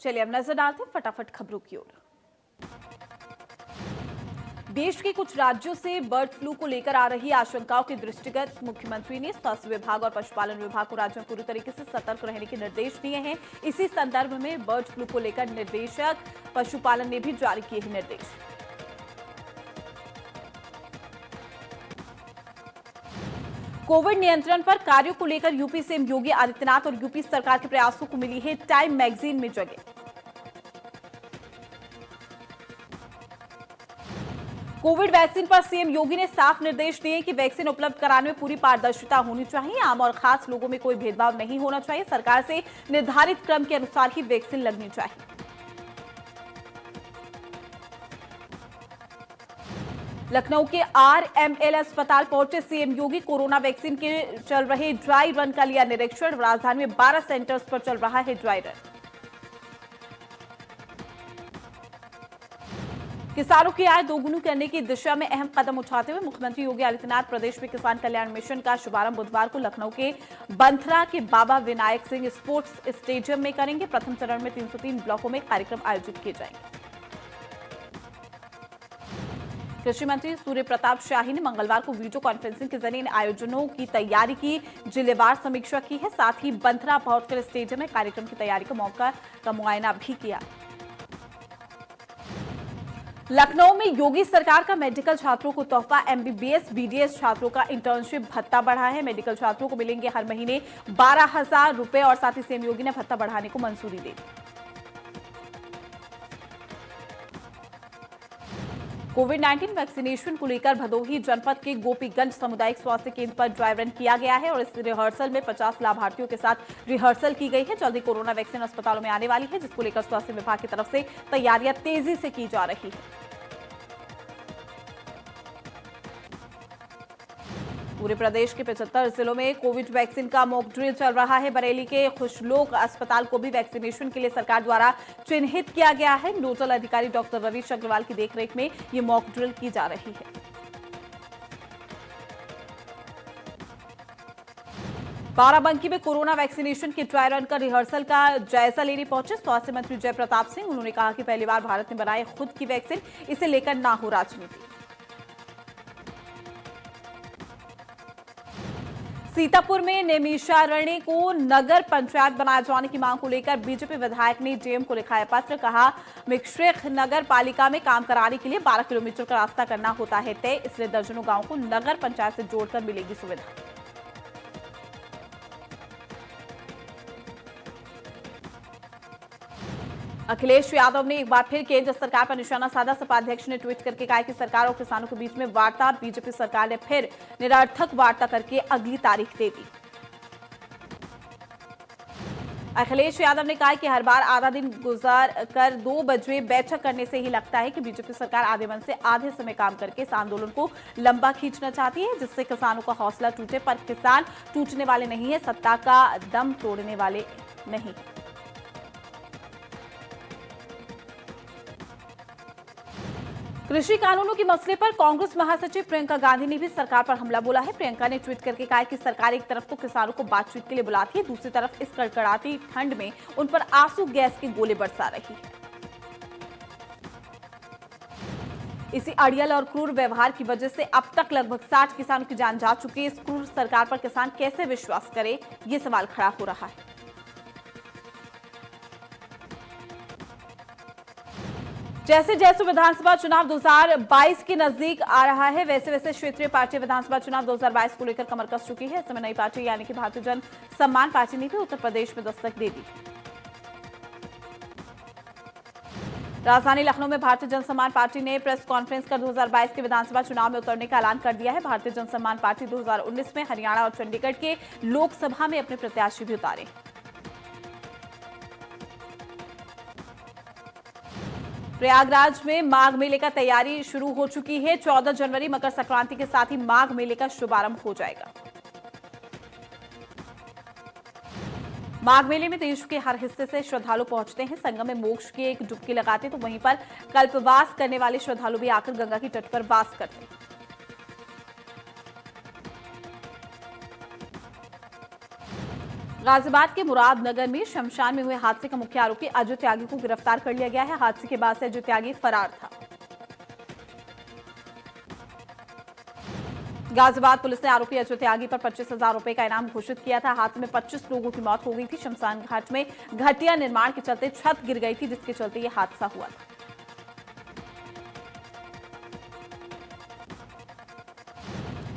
चलिए अब नजर डालते हैं फटाफट खबरों की ओर। देश के कुछ राज्यों से बर्ड फ्लू को लेकर आ रही आशंकाओं के दृष्टिगत मुख्यमंत्री ने स्वास्थ्य विभाग और पशुपालन विभाग को राज्यों में पूरी तरीके से सतर्क रहने के निर्देश दिए हैं। इसी संदर्भ में बर्ड फ्लू को लेकर निर्देशक पशुपालन ने भी जारी किए हैं निर्देश। कोविड नियंत्रण पर कार्यों को लेकर यूपी सीएम योगी आदित्यनाथ और यूपी सरकार के प्रयासों को मिली है टाइम मैगजीन में जगह। कोविड वैक्सीन पर सीएम योगी ने साफ निर्देश दिए कि वैक्सीन उपलब्ध कराने में पूरी पारदर्शिता होनी चाहिए। आम और खास लोगों में कोई भेदभाव नहीं होना चाहिए। सरकार से निर्धारित क्रम के अनुसार ही वैक्सीन लगनी चाहिए। लखनऊ के आरएमएल अस्पताल पहुंचे सीएम योगी। कोरोना वैक्सीन के चल रहे ड्राई रन का लिया निरीक्षण। राजधानी में 12 सेंटर्स पर चल रहा है ड्राई रन। किसानों की आय दोगुनी करने की दिशा में अहम कदम उठाते हुए मुख्यमंत्री योगी आदित्यनाथ प्रदेश में किसान कल्याण मिशन का शुभारंभ बुधवार को लखनऊ के बंथरा के बाबा विनायक सिंह स्पोर्ट्स स्टेडियम में करेंगे। प्रथम चरण में 303 ब्लॉकों में कार्यक्रम आयोजित किए जाएंगे। कृषि मंत्री सूर्य प्रताप शाही ने मंगलवार को वीडियो कॉन्फ्रेंसिंग के जरिए इन आयोजनों की तैयारी की जिलेवार समीक्षा की है। साथ ही बंथरा पहुंचकर स्टेडियम में कार्यक्रम की तैयारी का मौका का मुआयना भी किया। लखनऊ में योगी सरकार का मेडिकल छात्रों को तोहफा। एमबीबीएस बीडीएस छात्रों का इंटर्नशिप भत्ता बढ़ा है। मेडिकल छात्रों को मिलेंगे हर महीने 12,000 रुपए और साथ ही सीएम योगी ने भत्ता बढ़ाने को मंजूरी दी। कोविड-19 वैक्सीनेशन को लेकर भदोही जनपद के गोपीगंज सामुदायिक स्वास्थ्य केंद्र पर ड्राई रन किया गया है और इस रिहर्सल में 50 लाभार्थियों के साथ रिहर्सल की गई है। जल्दी कोरोना वैक्सीन अस्पतालों में आने वाली है, जिसको लेकर स्वास्थ्य विभाग की तरफ से तैयारियां तेजी से की जा रही है। पूरे प्रदेश के 75 जिलों में कोविड वैक्सीन का मॉक ड्रिल चल रहा है। बरेली के खुशलोक अस्पताल को भी वैक्सीनेशन के लिए सरकार द्वारा चिन्हित किया गया है। नोडल अधिकारी डॉक्टर रवीश अग्रवाल की देखरेख में ये मॉक ड्रिल की जा रही है। बाराबंकी में कोरोना वैक्सीनेशन के ड्राई रन का रिहर्सल का जायजा लेने पहुंचे स्वास्थ्य मंत्री जय प्रताप सिंह। उन्होंने कहा कि पहली बार भारत ने बनाई खुद की वैक्सीन, इसे लेकर ना हो राजनीति। सीतापुर में नैमिषारण्य को नगर पंचायत बनाए जाने की मांग को लेकर बीजेपी विधायक ने डीएम को लिखा है पत्र। कहा मिश्रिख नगर पालिका में काम कराने के लिए 12 किलोमीटर का रास्ता करना होता है तय, इसलिए दर्जनों गांवों को नगर पंचायत से जोड़कर मिलेगी सुविधा। अखिलेश यादव ने एक बार फिर केंद्र सरकार पर निशाना साधा। सपा अध्यक्ष ने ट्वीट करके कहा कि सरकार और किसानों के बीच में वार्ता। बीजेपी सरकार ने फिर निरर्थक वार्ता करके अगली तारीख दे दी। अखिलेश यादव ने कहा कि हर बार आधा दिन गुजार कर 2 बजे बैठक करने से ही लगता है कि बीजेपी सरकार आधे मन से आधे समय काम करके इस आंदोलन को लंबा खींचना चाहती है, जिससे किसानों का हौसला टूटे। पर किसान टूटने वाले नहीं है, सत्ता का दम तोड़ने वाले नहीं। कृषि कानूनों के मसले पर कांग्रेस महासचिव प्रियंका गांधी ने भी सरकार पर हमला बोला है। प्रियंका ने ट्वीट करके कहा कि सरकार एक तरफ तो किसानों को बातचीत के लिए बुलाती है, दूसरी तरफ इस कड़कड़ाती ठंड में उन पर आंसू गैस के गोले बरसा रही है। इसी अड़ियल और क्रूर व्यवहार की वजह से अब तक लगभग 60 किसानों की जान जा चुकी है। इस क्रूर सरकार पर किसान कैसे विश्वास करे, ये सवाल खड़ा हो रहा है। जैसे जैसे विधानसभा चुनाव 2022 के नजदीक आ रहा है, वैसे वैसे क्षेत्रीय पार्टी विधानसभा चुनाव 2022 को लेकर कमर कस चुकी है। इस समय नई पार्टी यानी कि भारतीय जन सम्मान पार्टी ने भी उत्तर प्रदेश में दस्तक दे दी। राजधानी लखनऊ में भारतीय जन सम्मान पार्टी ने प्रेस कॉन्फ्रेंस कर 2022 के विधानसभा चुनाव में उतरने का ऐलान कर दिया है। भारतीय जन सम्मान पार्टी 2019 में हरियाणा और चंडीगढ़ के लोकसभा में अपने प्रत्याशी भी उतारे। प्रयागराज में माघ मेले का तैयारी शुरू हो चुकी है। 14 जनवरी मकर संक्रांति के साथ ही माघ मेले का शुभारंभ हो जाएगा। माघ मेले में देश के हर हिस्से से श्रद्धालु पहुंचते हैं। संगम में मोक्ष की एक डुबकी लगाते तो वहीं पर कल्पवास करने वाले श्रद्धालु भी आकर गंगा की तट पर वास करते हैं। गाजियाबाद के मुरादनगर में शमशान में हुए हादसे का मुख्य आरोपी अजय त्यागी को गिरफ्तार कर लिया गया है। हादसे के बाद से अजय त्यागी फरार था। गाजियाबाद पुलिस ने आरोपी अजय त्यागी पर 25,000 रुपए का इनाम घोषित किया था। हादसे में 25 लोगों की मौत हो गई थी। शमशान घाट में घटिया निर्माण के चलते छत गिर गई थी, जिसके चलते यह हादसा हुआ था।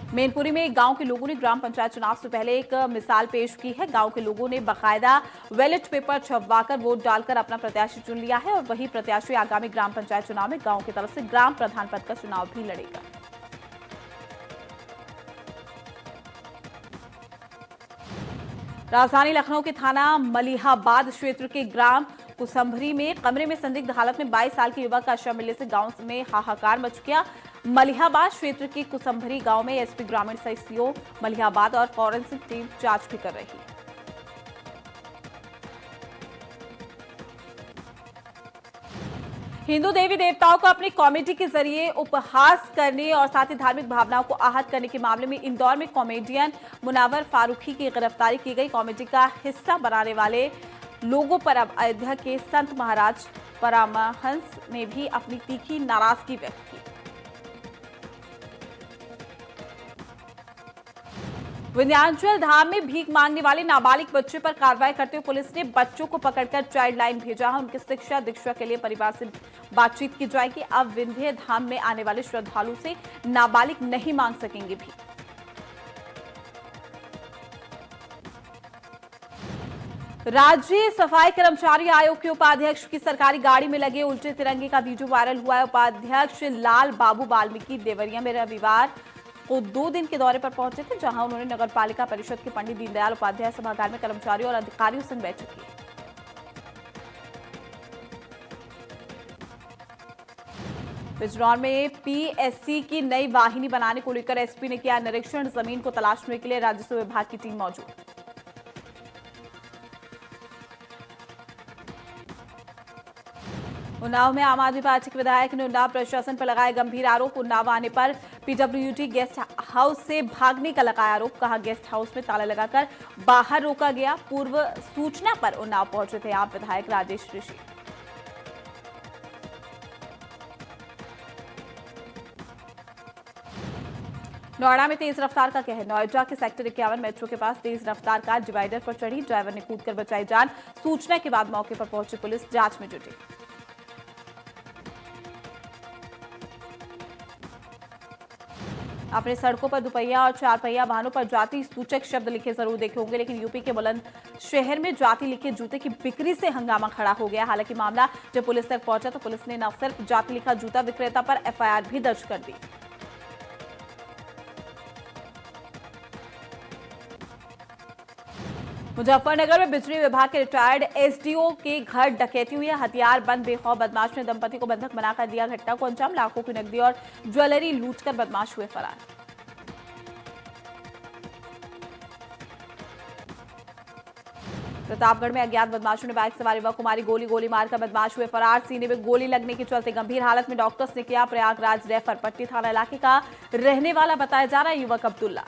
मैनपुरी में एक गांव के लोगों ने ग्राम पंचायत चुनाव से पहले एक मिसाल पेश की है। गांव के लोगों ने बाकायदा बैलेट पेपर छपवाकर वोट डालकर अपना प्रत्याशी चुन लिया है और वही प्रत्याशी आगामी ग्राम पंचायत चुनाव में गांव की तरफ से ग्राम प्रधान पद का चुनाव भी लड़ेगा। राजधानी लखनऊ के थाना मलिहाबाद क्षेत्र के ग्राम कुसंभरी में कमरे में संदिग्ध हालत में 22 साल के युवक का शव मिलने से गांव में हाहाकार मच गया। मलिहाबाद क्षेत्र के कुसंभरी गांव में एसपी ग्रामीण सहित सीओ मलिहाबाद और फॉरेंसिक टीम जांच भी कर रही है। हिंदू देवी देवताओं को अपनी कॉमेडी के जरिए उपहास करने और साथ ही धार्मिक भावनाओं को आहत करने के मामले में इंदौर में कॉमेडियन मुनावर फारूकी की गिरफ्तारी की गई। कॉमेडी का हिस्सा बनाने वाले लोगों पर अब अयोध्या के संत महाराज परमहंस ने भी अपनी तीखी नाराजगी व्यक्त की। विंध्याचल धाम में भीख मांगने वाले नाबालिग बच्चे पर कार्रवाई करते हुए पुलिस ने बच्चों को पकड़कर चाइल्ड लाइन भेजा है। उनकी शिक्षा दीक्षा के लिए परिवार से बातचीत की जाएगी। अब विंध्य धाम में आने वाले श्रद्धालु से नाबालिग नहीं मांग सकेंगे भी। राज्य सफाई कर्मचारी आयोग के उपाध्यक्ष की सरकारी गाड़ी में लगे उल्टे तिरंगे का वीडियो वायरल हुआ है। उपाध्यक्ष लाल बाबू वाल्मीकि देवरिया में रविवार को 2 दिन के दौरे पर पहुंचे थे, जहां उन्होंने नगर पालिका परिषद के पंडित दीनदयाल उपाध्याय सभागार में कर्मचारियों और अधिकारियों से बैठक की। बिजनौर में पीएससी की नई वाहिनी बनाने को लेकर एसपी ने किया निरीक्षण। जमीन को तलाशने के लिए राजस्व विभाग की टीम मौजूद। उन्नाव में आम आदमी पार्टी के विधायक ने उन्नाव प्रशासन पर लगाए गंभीर आरोप। उन्नाव आने पर पीडब्ल्यूडी गेस्ट हाउस से भागने का लगाया आरोप। कहा गेस्ट हाउस में ताला लगाकर बाहर रोका गया। पूर्व सूचना पर उन्नाव पहुंचे थे आप विधायक राजेश ऋषि। नोएडा में तेज रफ्तार का कहर। नोएडा के सेक्टर 51 मेट्रो के पास तेज रफ्तार कार डिवाइडर पर चढ़ी। ड्राइवर ने कूदकर बचाई जान। सूचना के बाद मौके पर पहुंची पुलिस जांच में जुटी। अपने सड़कों पर दुपहिया और 4 पहिया वाहनों पर जाति सूचक शब्द लिखे जरूर देखे होंगे, लेकिन यूपी के बुलंदशहर में जाति लिखे जूते की बिक्री से हंगामा खड़ा हो गया। हालांकि मामला जब पुलिस तक पहुंचा तो पुलिस ने न सिर्फ जाति लिखा जूता विक्रेता पर एफआईआर भी दर्ज कर दी। मुजफ्फरनगर में बिजली विभाग के रिटायर्ड एसडीओ के घर डकैती हुई है। हथियार बंद बेखौफ बदमाश ने दंपति को बंधक बनाकर दिया घटना को अंजाम। लाखों की नकदी और ज्वेलरी लूटकर बदमाश हुए फरार। प्रतापगढ़ में अज्ञात बदमाशों ने बाइक सवार युवक कुमारी गोली मारकर बदमाश हुए फरार। सीने में गोली लगने के चलते गंभीर हालत में डॉक्टर्स ने किया प्रयागराज रेफर। पट्टी थाना इलाके का रहने वाला बताया जा रहा है युवक अब्दुल्ला।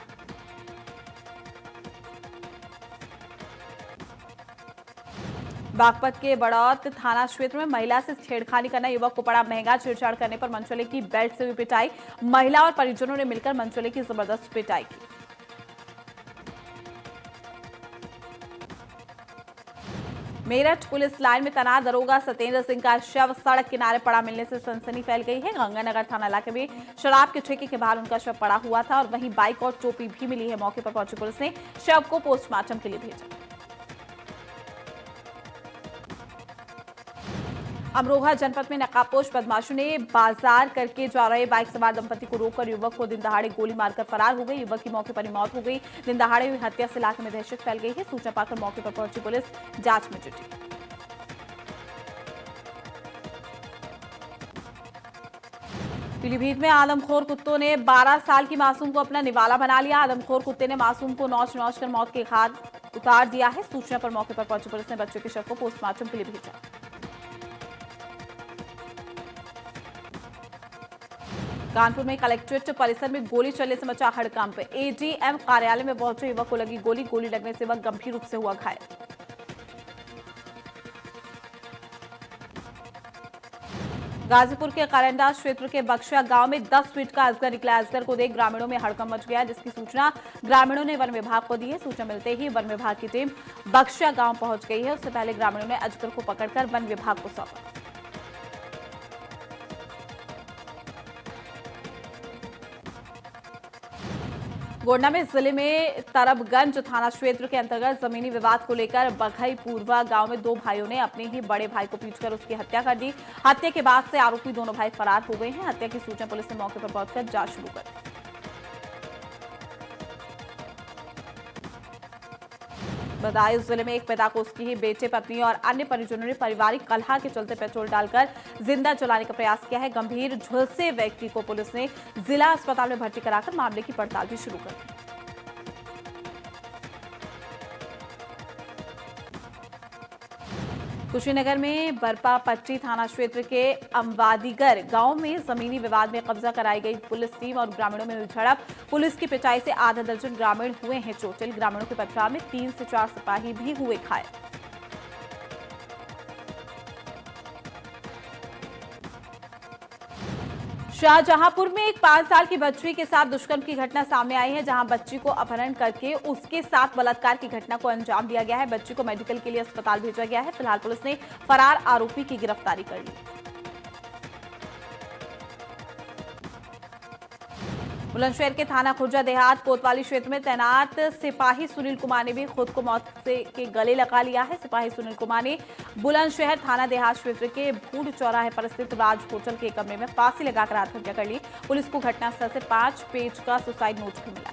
बागपत के बड़ौत थाना क्षेत्र में महिला से छेड़खानी करना युवक को पड़ा महंगा। छेड़छाड़ करने पर मनचले की बेल्ट से भी पिटाई। महिला और परिजनों ने मिलकर मनचले की जबरदस्त पिटाई की। मेरठ पुलिस लाइन में तैनात दरोगा सत्येंद्र सिंह का शव सड़क किनारे पड़ा मिलने से सनसनी फैल गई है। गंगानगर थाना इलाके में शराब के ठेके के बाहर उनका शव पड़ा हुआ था और वहीं बाइक और टोपी भी मिली है। मौके पर पहुंची पुलिस ने शव को पोस्टमार्टम के लिए भेजा। अमरोहा जनपद में नकाबपोश बदमाशों ने बाजार करके जा रहे बाइक सवार दंपति को रोककर युवक को दिन दहाड़े गोली मारकर फरार हो गए। युवक की मौके पर ही मौत हो गई। दिन दहाड़े हुई हत्या से इलाके में दहशत फैल गई है। सूचना पाकर मौके पर पहुंची पुलिस जांच में जुटी। पीलीभीत में आदमखोर कुत्तों ने 12 साल की मासूम को अपना निवाला बना लिया। आदमखोर कुत्ते ने मासूम को नोच नोच कर मौत के घाट उतार दिया है। सूचना पर मौके पर पहुंची पुलिस ने बच्चे के शव को पोस्टमार्टम के लिए भेजा। कानपुर में कलेक्ट्रेट परिसर में गोली चलने से मचा हड़कंप। एडीएम कार्यालय में पहुंचे युवक को लगी गोली लगने से युवक गंभीर रूप से हुआ घायल। गाजीपुर के करंडा क्षेत्र के बक्शिया गांव में 10 फीट का अजगर निकला। अजगर को देख ग्रामीणों में हड़कंप मच गया, जिसकी सूचना ग्रामीणों ने वन विभाग को दी है। सूचना मिलते ही वन विभाग की टीम बक्शिया गांव पहुंच गई है। उससे पहले ग्रामीणों ने अजगर को पकड़कर वन विभाग को सौंपा। गोंडा में जिले में तरबगंज थाना क्षेत्र के अंतर्गत जमीनी विवाद को लेकर बघई पूर्वा गांव में दो भाइयों ने अपने ही बड़े भाई को पीटकर उसकी हत्या कर दी। हत्या के बाद से आरोपी दोनों भाई फरार हो गए हैं। हत्या की सूचना पुलिस ने मौके पर पहुंचकर जांच शुरू कर दी। बदायूं जिले में एक पिता को उसकी ही बेटे, पत्नी और अन्य परिजनों ने पारिवारिक कलह के चलते पेट्रोल डालकर जिंदा जलाने का प्रयास किया है। गंभीर झुलसे व्यक्ति को पुलिस ने जिला अस्पताल में भर्ती कराकर मामले की पड़ताल भी शुरू कर दी। कुशीनगर में बरपा पट्टी थाना क्षेत्र के अमवादीगर गांव में जमीनी विवाद में कब्जा कराई गई पुलिस टीम और ग्रामीणों में हुई झड़प। पुलिस की पिटाई से आधा दर्जन ग्रामीण हुए हैं चोटिल। ग्रामीणों के पथराव में 3 से 4 सिपाही भी हुए घायल। शाहजहांपुर में एक 5 साल की बच्ची के साथ दुष्कर्म की घटना सामने आई है, जहां बच्ची को अपहरण करके उसके साथ बलात्कार की घटना को अंजाम दिया गया है। बच्ची को मेडिकल के लिए अस्पताल भेजा गया है। फिलहाल पुलिस ने फरार आरोपी की गिरफ्तारी कर ली। बुलंदशहर के थाना खुर्जा देहात कोतवाली क्षेत्र में तैनात सिपाही सुनील कुमार ने भी खुद को मौत के गले लगा लिया है। सिपाही सुनील कुमार ने बुलंदशहर थाना देहात क्षेत्र के भूड चौराहे पर स्थित राज होटल के कमरे में फांसी लगाकर आत्महत्या कर ली। पुलिस को घटनास्थल से 5 पेज का सुसाइड नोट भी मिला।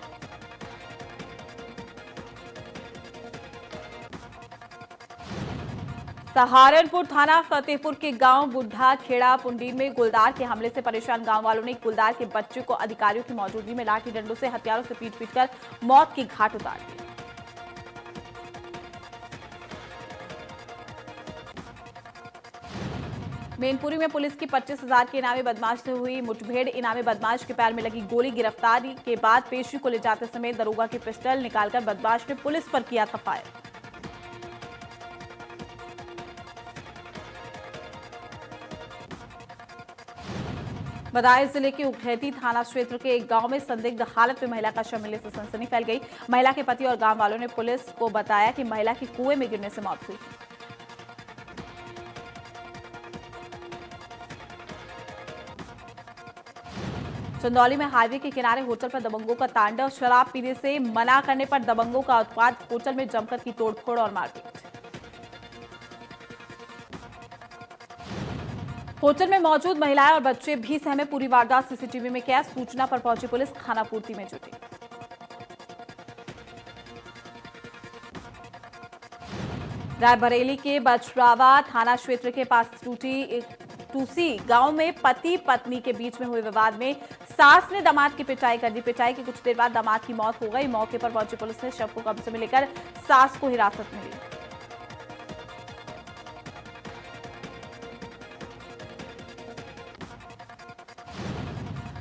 सहारनपुर थाना फतेहपुर के गांव बुढ़ा खेड़ा पुंडीर में गुलदार के हमले से परेशान गांव वालों ने गुलदार के बच्चे को अधिकारियों की मौजूदगी में लाठी डंडों से हथियारों से पीट कर मौत की घाट उतार दी। मैनपुरी में पुलिस की 25,000 के इनामी बदमाश से हुई मुठभेड़। इनामी बदमाश के पैर में लगी गोली। गिरफ्तारी के बाद पेशी को ले जाते समय दरोगा की पिस्टल निकालकर बदमाश ने पुलिस पर किया था फायर। बदायूं जिले के उखैती थाना क्षेत्र के एक गांव में संदिग्ध हालत में महिला का शव मिलने से सनसनी फैल गई। महिला के पति और गांव वालों ने पुलिस को बताया कि महिला की कुएं में गिरने से मौत हुई। चंदौली में हाईवे के किनारे होटल पर दबंगों का तांडव। शराब पीने से मना करने पर दबंगों का उत्पात। होटल में जमकर की तोड़फोड़ और मारपीट। होटल में मौजूद महिलाएं और बच्चे भी सहमे। पूरी वारदात सीसीटीवी में कैद। सूचना पर पहुंची पुलिस खानापूर्ति में जुटी। रायबरेली के बछरावा थाना क्षेत्र के पास टूसी गांव में पति पत्नी के बीच में हुए विवाद में सास ने दामाद की पिटाई कर दी। पिटाई के कुछ देर बाद दामाद की मौत हो गई। मौके पर पहुंची पुलिस ने शव को कब्जे में लेकर सास को हिरासत में ली।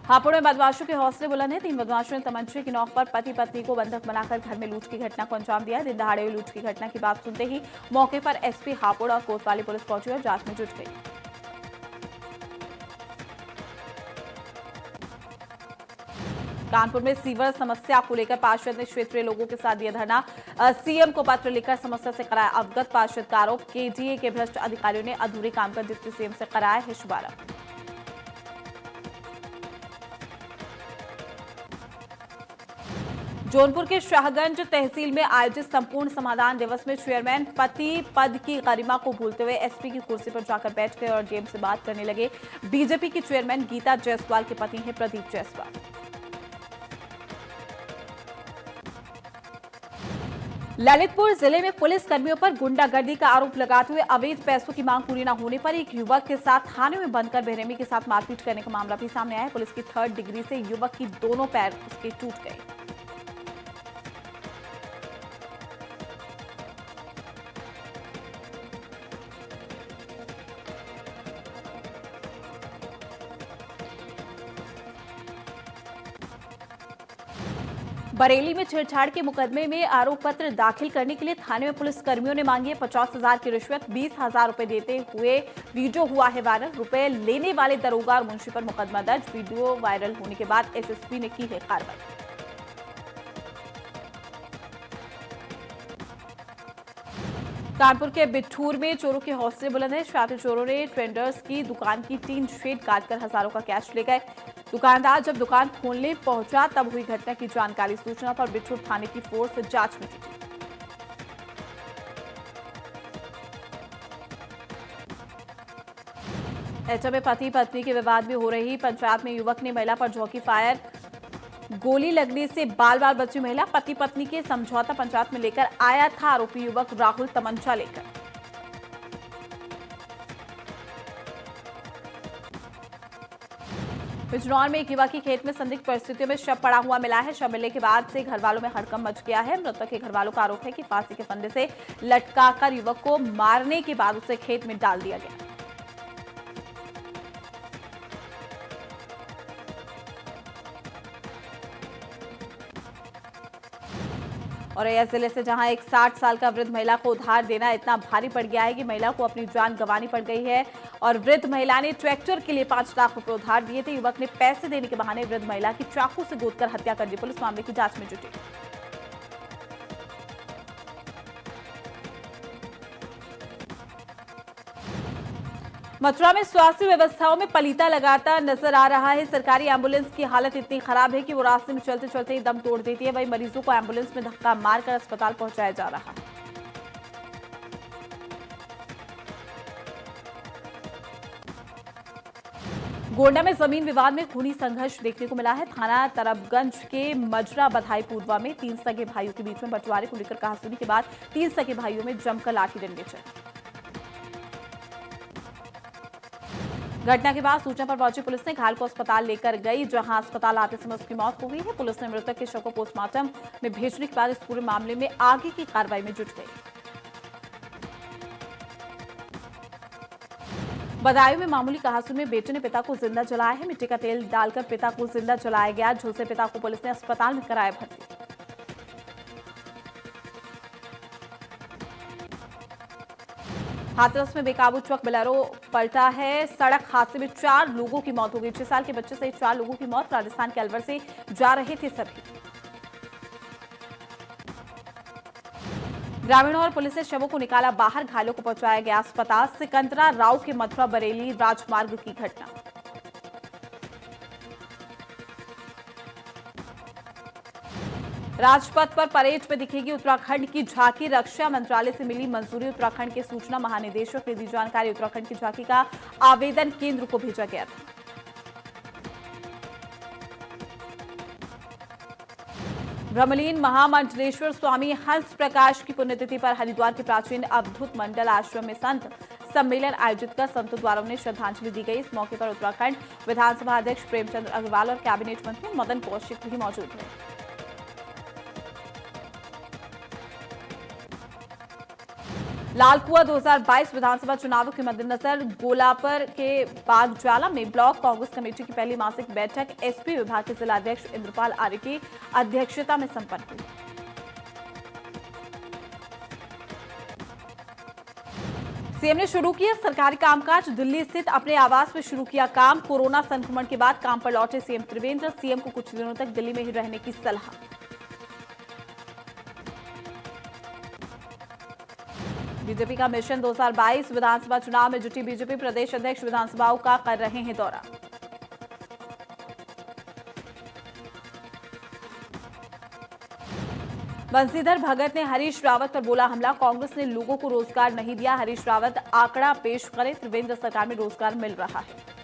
हापुड़ में बदमाशों के हौसले बुलंद हैं। 3 बदमाशों ने तमंचे की नोक पर पति पत्नी को बंधक बनाकर घर में लूट की घटना को अंजाम दिया। दिन दहाड़े हुई लूट की घटना की बात सुनते ही मौके पर एसपी हापुड़ और कोतवाली पुलिस पहुंची और जांच में जुट गई। कानपुर में सीवर समस्या को लेकर पार्षद ने क्षेत्रीय लोगों के साथ दिया धरना। सीएम को पत्र लिखकर समस्या से कराया अवगत। पार्षद का आरोप, केडीए के भ्रष्ट अधिकारियों ने अधूरे काम कर डिप्टी सीएम से कराया है शुभारंभ। जौनपुर के शाहगंज तहसील में आयोजित संपूर्ण समाधान दिवस में चेयरमैन पति पद की गरिमा को भूलते हुए एसपी की कुर्सी पर जाकर बैठ गए और डीएम से बात करने लगे। बीजेपी की चेयरमैन गीता जायसवाल के पति हैं प्रदीप जायसवाल। ललितपुर जिले में पुलिस कर्मियों पर गुंडागर्दी का आरोप लगाते हुए अवैध पैसों की मांग पूरी न होने पर एक युवक के साथ थाने में बंद कर बेरहमी के साथ मारपीट करने का मामला भी सामने आया। पुलिस की 3rd डिग्री से युवक की दोनों पैर उसके टूट गए। बरेली में छेड़छाड़ के मुकदमे में आरोप पत्र दाखिल करने के लिए थाने में पुलिस कर्मियों ने मांगी है 50,000 की रिश्वत। 20,000 रुपए देते हुए वीडियो हुआ है वायरल। रुपए लेने वाले दरोगा और मुंशी पर मुकदमा दर्ज। वीडियो वायरल होने के बाद एसएसपी ने की है कार्रवाई। कानपुर के बिठूर में चोरों के हौसले बुलंद है। शरारती चोरों ने ट्रेडर्स की दुकान की टीन शेड काटकर हजारों का कैश ले गए। दुकानदार जब दुकान खोलने पहुंचा तब हुई घटना की जानकारी। सूचना पर बिठूर थाने की फोर्स जांच में जुटी। एटा में पति पत्नी के विवाद में हो रही पंचायत में युवक ने महिला पर झोंकी फायर। गोली लगने से बाल बाल बची महिला। पति पत्नी के समझौता पंचायत में लेकर आया था आरोपी युवक राहुल तमंचा लेकर। बिजनौर में एक युवक की खेत में संदिग्ध परिस्थितियों में शव पड़ा हुआ मिला है। शव मिलने के बाद से घर वालों में हड़कंप मच गया है। मृतक के घर वालों का आरोप है कि फांसी के फंदे से लटकाकर युवक को मारने के बाद उसे खेत में डाल दिया गया। और अय्या जिले से जहां एक 60 साल का वृद्ध महिला को उधार देना इतना भारी पड़ गया है कि महिला को अपनी जान गंवानी पड़ गई है। और वृद्ध महिला ने ट्रैक्टर के लिए 5 लाख रुपए उधार दिए थे। युवक ने पैसे देने के बहाने वृद्ध महिला की चाकू से गोदकर हत्या कर दी। पुलिस मामले की जांच में जुटी। मथुरा में स्वास्थ्य व्यवस्थाओं में पलीता लगातार नजर आ रहा है। सरकारी एम्बुलेंस की हालत इतनी खराब है कि वो रास्ते में चलते चलते ही दम तोड़ देती है। वहीं मरीजों को एम्बुलेंस में धक्का मारकर अस्पताल पहुंचाया जा रहा है। गोंडा में जमीन विवाद में खूनी संघर्ष देखने को मिला है। थाना तरबगंज के मजरा बधाईपुरवा में 3 सगे भाइयों के बीच में बंटवारे को लेकर कहासुनी के बाद 3 सगे भाइयों में जमकर लाठी डंडे चले। घटना के बाद सूचना पर पहुंची पुलिस ने घायल को अस्पताल लेकर गई, जहां अस्पताल आते समय उसकी मौत हो गई है। पुलिस ने मृतक के शव को पोस्टमार्टम में भेजने के बाद इस पूरे मामले में आगे की कार्रवाई में जुट गई। बदायूं में मामूली कहासुनी में बेटे ने पिता को जिंदा जलाया है। मिट्टी का तेल डालकर पिता को जिंदा जलाया गया। झुलसे पिता को पुलिस ने अस्पताल में कराया भर्ती। हाथरस में बेकाबू ट्रक बोलेरो पलटा है। सड़क हादसे में 4 लोगों की मौत हो गई। 6 साल के बच्चे सहित 4 लोगों की मौत। राजस्थान के अलवर से जा रहे थे सभी। ग्रामीणों और पुलिस ने शवों को निकाला बाहर। घायलों को पहुंचाया गया अस्पताल। सिकंदरा राव के मथुरा बरेली राजमार्ग की घटना। राजपथ पर परेड में दिखेगी उत्तराखंड की झांकी। रक्षा मंत्रालय से मिली मंजूरी। उत्तराखंड के सूचना महानिदेशक ने दी जानकारी। उत्तराखंड की झांकी का आवेदन केंद्र को भेजा गया था। ब्रह्मलीन महामंडलेश्वर स्वामी हंस प्रकाश की पुण्यतिथि पर हरिद्वार के प्राचीन अवधूत मंडल आश्रम में संत सम्मेलन आयोजित कर संतों द्वारा उन्हें श्रद्धांजलि दी गई। इस मौके पर उत्तराखंड विधानसभा अध्यक्ष प्रेमचंद अग्रवाल और कैबिनेट मंत्री मदन कौशिक भी मौजूद रहे। लालकुआ 2022 विधानसभा चुनावों के मद्देनजर गोलापर के बागज्वाला में ब्लॉक कांग्रेस कमेटी की पहली मासिक बैठक एसपी विभाग के जिलाध्यक्ष इंद्रपाल आर्य की अध्यक्षता में संपन्न हुई। सीएम ने शुरू किया सरकारी कामकाज। दिल्ली स्थित अपने आवास में शुरू किया काम। कोरोना संक्रमण के बाद काम पर लौटे सीएम त्रिवेंद्र। सीएम को कुछ दिनों तक दिल्ली में ही रहने की सलाह। बीजेपी का मिशन 2022 विधानसभा चुनाव में जुटी बीजेपी। प्रदेश अध्यक्ष विधानसभाओं का कर रहे हैं दौरा। बंशीधर भगत ने हरीश रावत पर बोला हमला। कांग्रेस ने लोगों को रोजगार नहीं दिया। हरीश रावत आंकड़ा पेश करें। त्रिवेंद्र सरकार में रोजगार मिल रहा है।